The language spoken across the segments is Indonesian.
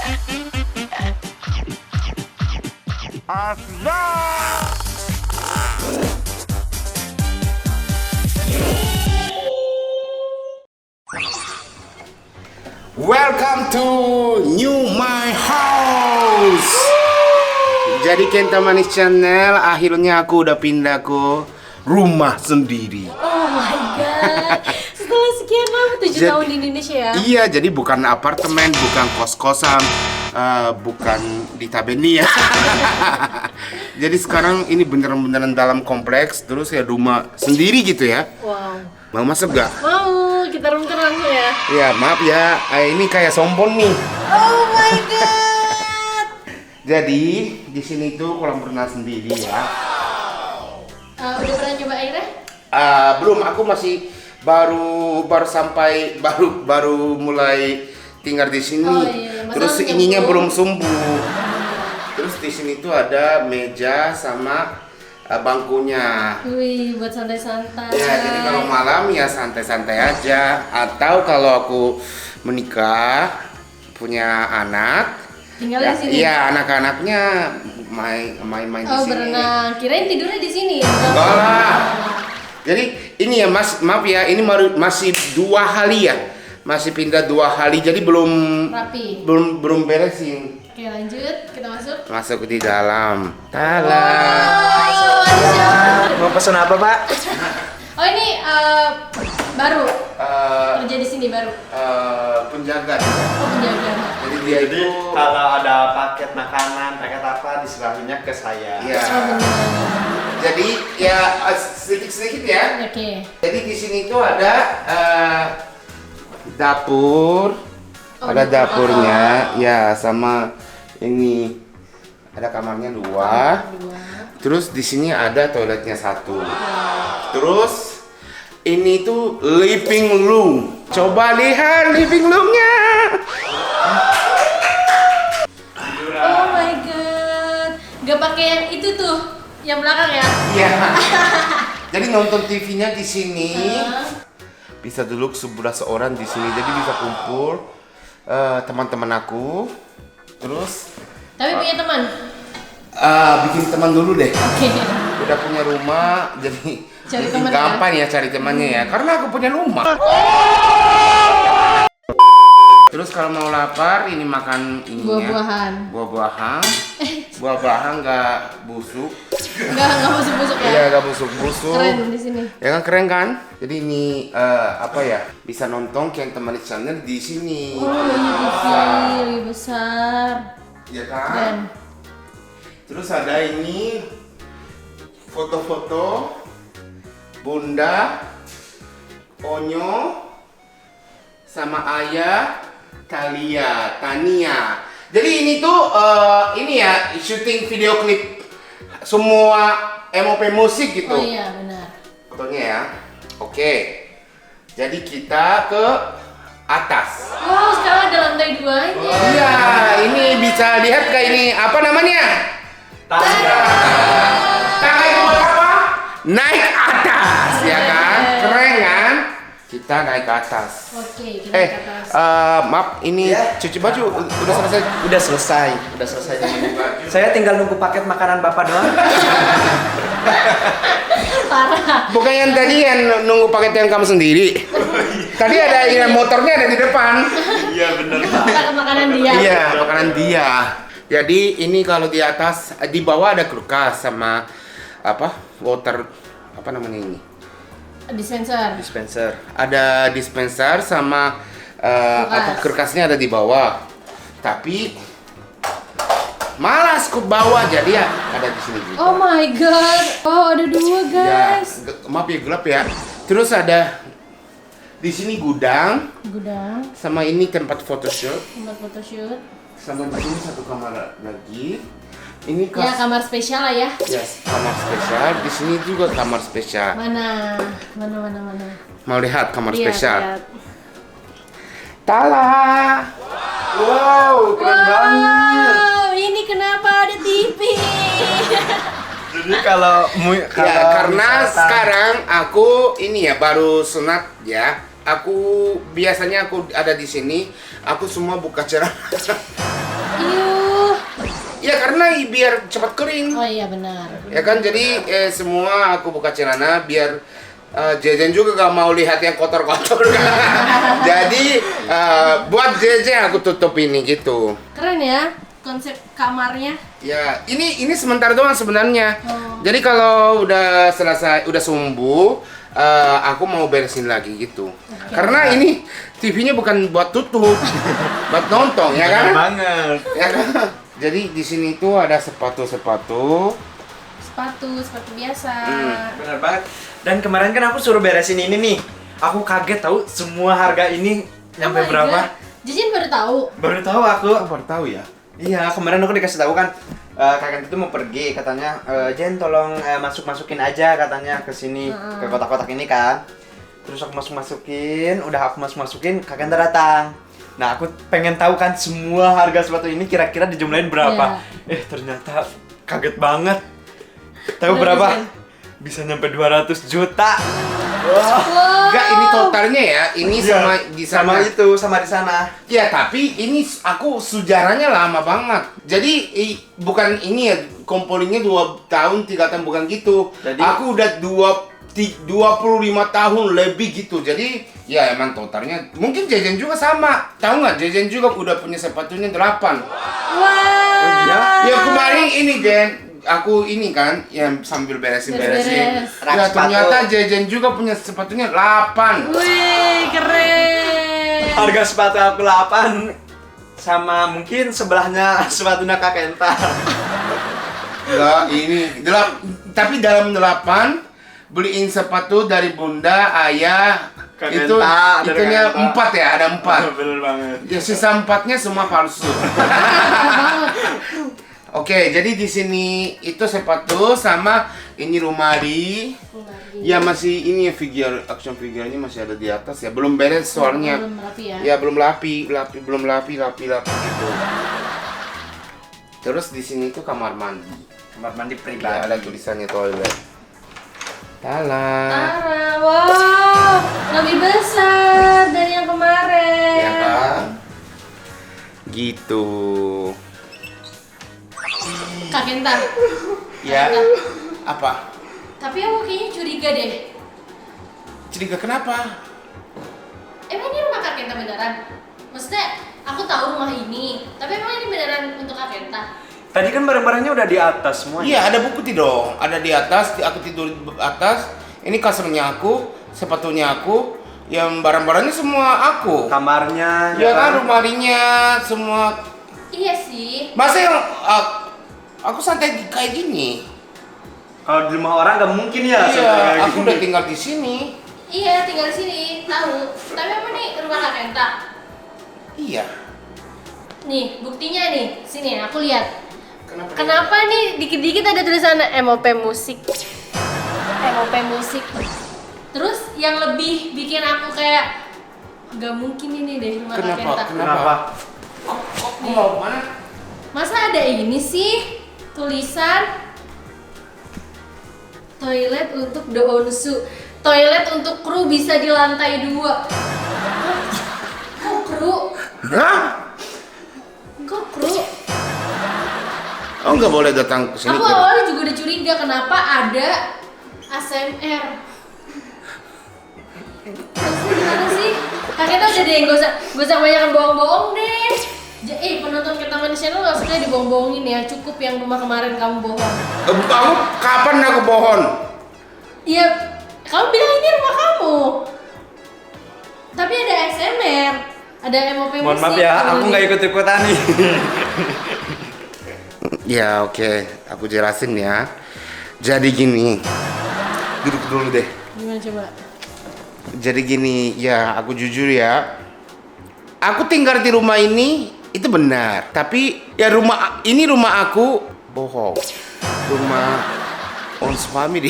Welcome to New My House. Jadi Kenta Manis Channel, akhirnya aku udah pindah ke rumah sendiri. Oh my god, setelah sekian lama 7 tahun di Indonesia ya? Iya, jadi bukan apartemen, bukan kos-kosan, bukan di Tabenia. Jadi sekarang ini beneran-beneran dalam kompleks, terus ya rumah sendiri gitu ya. Wow. Mau masuk gak? Mau, kita roomkan langsung ya? Ya maaf ya, ini kayak sombong nih. Oh my god. Jadi di sini tuh kolam renang sendiri ya. Udah pernah coba airnya? Belum, aku masih baru mulai tinggal di sini. Oh, iya. Terus Masa ininya nyembuh? belum sembuh. Terus di sini tuh ada meja sama bangkunya. Wih, buat santai-santai. Ya, jadi kalau malam ya santai-santai aja. Atau kalau aku menikah, punya anak, Tinggal ya, di sini? iya, anak-anaknya main-main di Oh, sini. berenang. Kirain tidurnya di sini. Enggak lah. Jadi ini ya Mas, maaf ya, ini masih 2 hari ya. Masih pindah 2 hari, jadi belum Rapi. belum beresin. Oke, lanjut. Kita masuk. Masuk di dalam. Tala. Mau pesen apa, Pak? Oh, ini baru. Eh, Kerja di sini baru. penjaga. Oh, penjaga. Jadi dia Jadi itu kalau ada paket makanan, paket apa diserahinnya ke saya. ya. Oh, benar. Jadi ya sedikit-sedikit ya. Oke. Jadi di sini tuh ada dapur, Oh, ada dapur. dapurnya, ya sama ini ada kamarnya 2. Dua. Terus di sini ada toiletnya 1. Terus ini tuh living room. Coba lihat living roomnya. Oh my god. Gak pakai yang itu tuh, yang belakang ya? Iya. Jadi nonton TV-nya di sini. Hah? Bisa duduk 11 orang di sini. Jadi bisa kumpul teman-teman aku. Terus Tapi punya teman. bikin teman dulu deh. Oke. Udah punya rumah, jadi Cari teman gampang ya cari temannya ya. Karena aku punya rumah. Terus kalau mau lapar, ini makan ininya. Buah-buahan. Buah-buahan. Buah-buahan nggak busuk. Enggak busuk-busuk ya? Iya, nggak busuk-busuk. Keren di sini. Ya kan keren kan? Jadi ini apa ya? Bisa nonton Kenta Manis Channel di sini. Oh, ini TV lebih besar. Ya kan? Keren. Terus ada ini foto-foto Bunda, Onyo, sama Ayah, Tania. Jadi ini tuh ini ya syuting video klip semua MOP musik gitu. Oh iya, benar. Fotonya ya. Oke. Jadi kita ke atas. Wow, sekarang ada lantai 2-nya. Iya, ini bisa lihat kayak ini apa namanya? Tangga. Tangga itu buat apa? Naik atas, ya kan? Keren kan? Kita naik ke atas. Oke, kita ke atas. Maaf, ini Ya. cuci baju udah selesai. Udah selesai. Saya tinggal nunggu paket makanan Bapak doang. Parah. Bukan yang tadi yang nunggu paket yang kamu sendiri. Tadi ada yang motornya ada di depan. Iya, bener. Kita ke makanan dia. Iya, makanan dia. Jadi ini kalau di atas, di bawah ada kulkas sama apa? Water apa namanya ini? Dispenser. Dispenser. Ada dispenser sama apa kulkasnya ada di bawah. Tapi malas ke bawah jadi ya ada di sini juga. Oh my god. Oh, ada 2 Ya, guys. maaf ya gelap ya. Terus ada di sini gudang Gudang, sama ini tempat photoshoot. tempat photoshoot. Sama di sini satu kamar lagi. Ini Ya, kamar spesial lah ya. Yes, kamar spesial. Di sini juga kamar spesial. Mana? Mau lihat kamar Lihat, spesial? lihat. Tala. Wow, keren banget. Wow, ini kenapa ada TV? Jadi kalau Ya, karena sekarang aku ini ya baru sunat ya. Aku biasanya aku ada di sini, aku semua buka celana. Iuh. Ya karena biar cepat kering. Oh iya benar. Ya kan, jadi semua aku buka celana biar Jejen juga gak mau lihat yang kotor-kotor kan. Jadi buat Jejen aku tutup ini gitu. Keren ya konsep kamarnya. Ya, ini sementara doang sebenarnya. Oh. Jadi kalau udah selesai, udah sembuh, aku mau beresin lagi gitu. Karena ini TV-nya bukan buat tutup, buat nonton ya kan? Banget. Ya kan? Jadi di sini tuh ada sepatu-sepatu. Sepatu biasa. Bener banget. Dan kemarin kan aku suruh beresin ini nih. Aku kaget tahu semua harga ini nyampe Oh my berapa? God. Jijin baru tahu. Baru tahu aku. Aku baru tahu ya. Iya, kemarin aku dikasih tahu kan kakek itu mau pergi katanya, Jen tolong masukin aja katanya ke sini ke kotak-kotak ini kan. Terus aku masukin, udah aku masukin, kakek datang. Nah, aku pengen tahu kan semua harga sepatu ini kira-kira dijumlahin berapa. Ternyata kaget banget. Tahu berapa? Bisa nyampe 200 juta. Wah. Enggak, ini totalnya ya. Ini sama di sana. Sama di sana. Ya, tapi ini aku sejarahnya lama banget. Jadi bukan ini ya, komponennya 2 tahun, 3 tahun, bukan gitu. Jadi aku udah 25 tahun lebih gitu. Jadi ya emang totalnya mungkin Jejen juga sama. Tahu nggak, Jejen juga udah punya sepatunya 8. Wah. Ya kemarin ini Jen, aku ini kan yang sambil beresin. Beres-beres. Ya ternyata Jejen juga punya sepatunya 8. Wih, keren. Harga sepatu aku 8 sama mungkin sebelahnya sepatunya Kak Kenta. Enggak, ini tapi dalam 8 beliin sepatu dari bunda, ayah, Kak itu Kenta, dari itunya Kak Kenta. 4 ya, ada 4. Bener banget. Ya sisa 4-nya semua palsu. Oke, jadi di sini itu sepatu sama ini rumari. Ya masih ini action figurnya masih ada di atas ya, belum beres soalnya. Belum rapi ya. Ya belum belum lapi gitu. Terus di sini tuh kamar mandi. Kamar mandi Ya, pribadi. ada tulisannya toilet. Tala. Tara, wow, lebih besar dari yang kemarin. Ya kan? Gitu. Kak Kenta. Ya. Kak Kenta. Apa? Tapi aku kayaknya curiga deh. Curiga kenapa? Emang ini rumah Kak Kenta beneran? Maksudnya, aku tahu rumah ini, tapi emang ini beneran untuk Kak Kenta? Tadi kan barang-barangnya udah di atas semuanya. Iya, ada buku dong. Ada di atas, aku tidur di atas. Ini kasurnya aku, sepatunya aku, yang barang-barangnya semua aku. Kamarnya, Ya kan, rumahnya semua. Iya sih. Masa yang aku santai kayak gini? Kalau di rumah orang nggak mungkin ya. sampai Iya, kayak aku gini. udah tinggal di sini. Iya, tinggal di sini, tahu. Tapi emang nih rumah Kak Kenta? Iya. Nih, buktinya nih. Sini, aku lihat. Kenapa? Kenapa nih dikit-dikit ada tulisan MOP musik? MOP musik. Terus yang lebih bikin aku kayak gak mungkin ini deh rumah Kak Kenta. Kenapa? Kok mau mana? Masa ada ini sih tulisan toilet untuk Doonsu. Toilet untuk kru bisa di lantai 2. Hah? Kok kru? Hah? Kok kru? Oh, nggak boleh datang ke sini. Aku awalnya juga udah curiga kenapa ada ASMR. Maksudnya gimana sih? Kak Kenta udah deh, gak usah banyak bohong-bohong deh. Penonton Kentaman Channel gak usah dibohong-bohongin ya. Cukup yang rumah kemarin kamu bohong. Kamu kapan aku bohong? Iya, kamu bilang ini rumah kamu. Tapi ada ASMR, ada MOP musik. Mohon maaf ya, aku nggak ikut-ikutan nih. Ya oke, aku jelasin ya. Jadi gini, duduk dulu deh. Gimana coba? Jadi gini, ya aku jujur ya. Aku tinggal di rumah ini itu benar. Tapi ya rumah aku bohong. Rumah Ons family.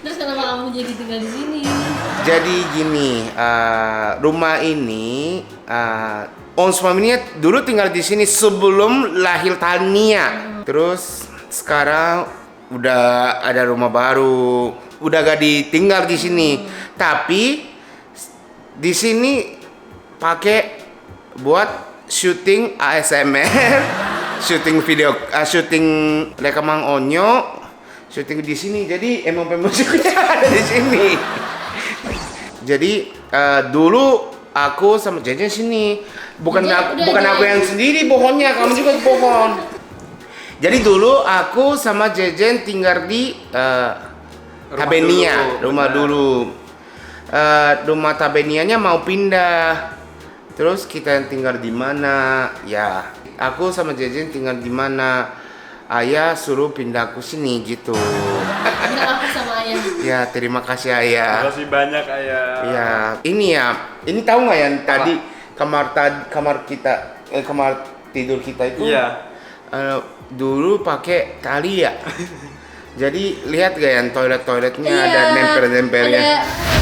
Terus kenapa kamu jadi tinggal di sini? Jadi gini, rumah ini Ons family dulu tinggal di sini sebelum lahir Tania. Terus sekarang udah ada rumah baru, udah gak ditinggal di sini. Tapi di sini pakai buat syuting ASMR, syuting video, syuting rekaman Onyo, syuting di sini. Jadi MOP musiknya ada di sini. Jadi dulu aku sama Jejen sini, bukan aku yang sendiri bohongnya, kamu juga bohong. Jadi dulu aku sama Jejen tinggal di Tabenia, rumah dulu. Rumah Tabenianya mau pindah. Terus kita tinggal di mana? Ya, aku sama Jejen tinggal di mana? Ayah suruh pindah ke sini gitu. Pindah aku sama ayah. Ya, terima kasih ayah. Terima kasih banyak ayah. Ya, ini tahu nggak yang tadi kamar kita, kamar tidur kita itu? Iya. Dulu pakai tali ya. Jadi lihat gak yang toiletnya Iya, ada nempel-nempelnya.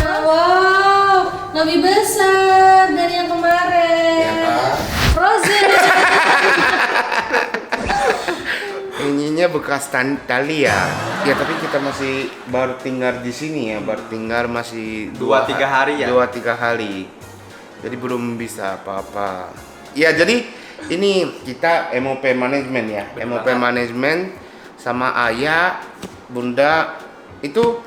Wow, lebih besar dari yang kemarin. Ya kan? Frozen. Ininya bekas tali ya. Ya tapi kita masih baru tinggal di sini ya, baru tinggal masih 2-3 hari ya. 2-3 hari. Jadi belum bisa apa-apa. Ya jadi ini kita MOP manajemen ya. MOP manajemen sama ayah, bunda itu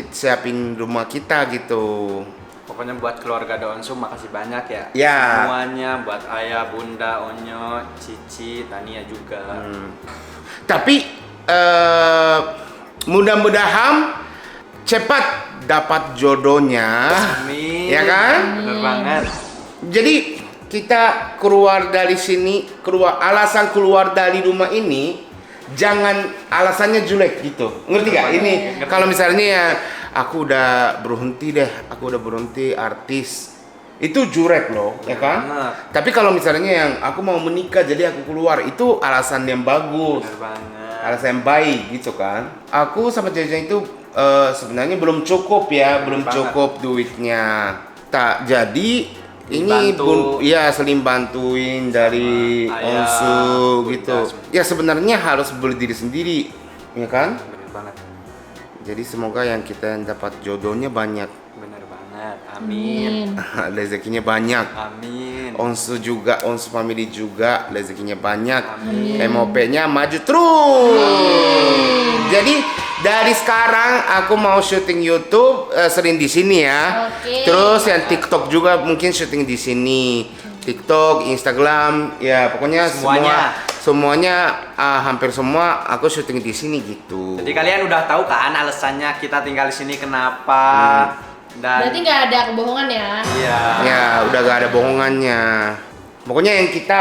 siapin rumah kita gitu. Pokoknya buat keluarga Daonsu makasih banyak ya. Ya. Semuanya buat ayah, bunda, Onyo, Cici, Tania juga. Tapi mudah-mudahan cepat dapat jodohnya. Amin. Ya kan? Bener banget. Jadi kita keluar dari sini, alasan keluar dari rumah ini jangan alasannya jelek gitu. Ngerti gak? Ini kalau misalnya ya aku udah berhenti artis. Itu jelek loh, ya kan? Bener. Tapi kalau misalnya yang aku mau menikah jadi aku keluar, itu alasan yang bagus. Bener banget. Alasan yang baik gitu kan. Aku sama Jejen itu sebenarnya belum cukup ya, belum banget. cukup duitnya. Tak jadi ini Bantu. seling bantuin dari ayah, Onsu bunda, gitu. semua. Ya sebenarnya harus beli diri sendiri, ya kan? Bener banget. Jadi semoga yang kita dapat jodohnya banyak, Bener banget. Amin. rezekinya banyak. Amin. Onsu juga, Onsu family juga rezekinya banyak. Amin. MOP-nya maju terus. Jadi dari sekarang aku mau syuting YouTube sering di sini ya. Oke. Terus yang TikTok juga mungkin syuting di sini. TikTok, Instagram, ya pokoknya semuanya hampir semua aku syuting di sini gitu. Jadi kalian udah tahu kan alasannya kita tinggal di sini kenapa? Dan Berarti nggak ada kebohongan ya? iya. Ya udah gak ada bohongannya. Pokoknya yang kita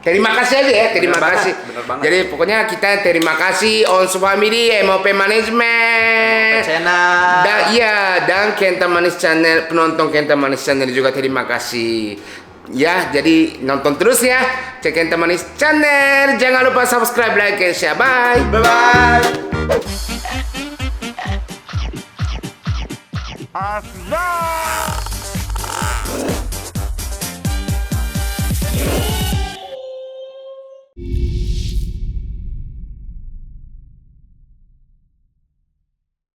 terima kasih aja ya, terima Bener kasih. banget, bener banget. Jadi pokoknya kita terima kasih Onsu Family, MOP Management. Dan Kenta Manis Channel, penonton Kenta Manis Channel juga terima kasih. Ya, jadi nonton terus ya. Cek Kenta Manis Channel. Jangan lupa subscribe, like, and share. Bye. Bye bye. Aslan!